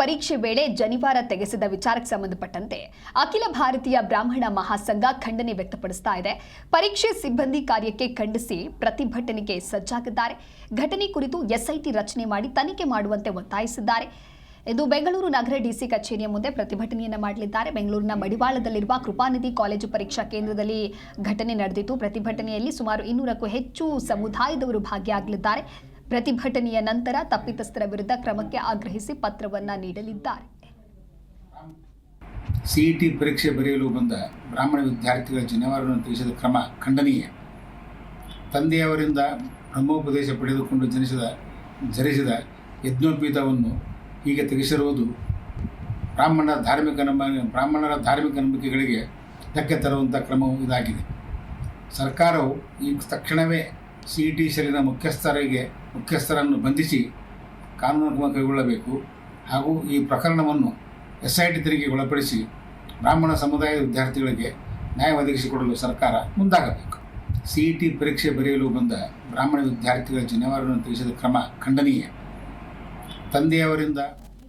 ಪರೀಕ್ಷೆ ವೇಳೆ ಜನಿವಾರ ತೆಗೆಸಿದ ವಿಚಾರಕ್ಕೆ ಸಂಬಂಧಪಟ್ಟಂತೆ ಅಖಿಲ ಭಾರತೀಯ ಬ್ರಾಹ್ಮಣ ಮಹಾಸಂಘ ಖಂಡನೆ ವ್ಯಕ್ತಪಡಿಸ್ತಾ ಇದೆ. ಪರೀಕ್ಷೆ ಸಿಬ್ಬಂದಿ ಕಾರ್ಯಕ್ಕೆ ಖಂಡಿಸಿ ಪ್ರತಿಭಟನೆಗೆ ಸಜ್ಜಾಗಿದ್ದಾರೆ. ಘಟನೆ ಕುರಿತು ಎಸ್ಐಟಿ ರಚನೆ ಮಾಡಿ ತನಿಖೆ ಮಾಡುವಂತೆ ಒತ್ತಾಯಿಸಿದ್ದಾರೆ. ಇಂದು ಬೆಂಗಳೂರು ನಗರ ಡಿಸಿ ಕಚೇರಿಯ ಮುಂದೆ ಪ್ರತಿಭಟನೆಯನ್ನು ಮಾಡಲಿದ್ದಾರೆ. ಬೆಂಗಳೂರಿನ ಮಡಿವಾಳದಲ್ಲಿರುವ ಕೃಪಾನಿಧಿ ಕಾಲೇಜು ಪರೀಕ್ಷಾ ಕೇಂದ್ರದಲ್ಲಿ ಘಟನೆ ನಡೆದಿತ್ತು. ಪ್ರತಿಭಟನೆಯಲ್ಲಿ ಸುಮಾರು 200ಕ್ಕೂ ಹೆಚ್ಚು ಸಮುದಾಯದವರು ಭಾಗಿಯಾಗಲಿದ್ದಾರೆ. ಪ್ರತಿಭಟನೆಯ ನಂತರ ತಪ್ಪಿತಸ್ಥರ ವಿರುದ್ಧ ಕ್ರಮಕ್ಕೆ ಆಗ್ರಹಿಸಿ ಪತ್ರವನ್ನು ನೀಡಲಿದ್ದಾರೆ. ಸಿಇಟಿ ಪರೀಕ್ಷೆ ಬರೆಯಲು ಬಂದ ಬ್ರಾಹ್ಮಣ ವಿದ್ಯಾರ್ಥಿಗಳ ಜನಿವಾರವನ್ನು ತೆಗೆಸಿದ ಕ್ರಮ ಖಂಡನೀಯ. ತಂದೆಯವರಿಂದ ಬ್ರಹ್ಮೋಪದೇಶ ಪಡೆದುಕೊಂಡು ಧರಿಸಿದ ಯಜ್ಞೋಪೀತವನ್ನು ಹೀಗೆ ತೆಗೆಸಿರುವುದು ಬ್ರಾಹ್ಮಣರ ಧಾರ್ಮಿಕ ನಂಬಿಕೆಗಳಿಗೆ ಧಕ್ಕೆ ತರುವಂಥ ಕ್ರಮವು ಇದಾಗಿದೆ. ಸರ್ಕಾರವು ಈ ತಕ್ಷಣವೇ ಸಿಇಟಿ ಸೆಲ್ಲಿನ ಮುಖ್ಯಸ್ಥರನ್ನು ಬಂಧಿಸಿ ಕಾನೂನು ಕ್ರಮ ಕೈಗೊಳ್ಳಬೇಕು ಹಾಗೂ ಈ ಪ್ರಕರಣವನ್ನು ಎಸ್ಐಟಿ ತನಿಖೆಗೆ ಒಳಪಡಿಸಿ ಬ್ರಾಹ್ಮಣ ಸಮುದಾಯದ ವಿದ್ಯಾರ್ಥಿಗಳಿಗೆ ನ್ಯಾಯ ಒದಗಿಸಿಕೊಡಲು ಸರ್ಕಾರ ಮುಂದಾಗಬೇಕು. ಸಿಇಟಿ ಪರೀಕ್ಷೆ ಬರೆಯಲು ಬಂದ ಬ್ರಾಹ್ಮಣ ವಿದ್ಯಾರ್ಥಿಗಳ ಜನಿವಾರವನ್ನು ತೆಗೆಸಿದ ಕ್ರಮ ಖಂಡನೀಯ. ತಂದೆಯವರಿಂದ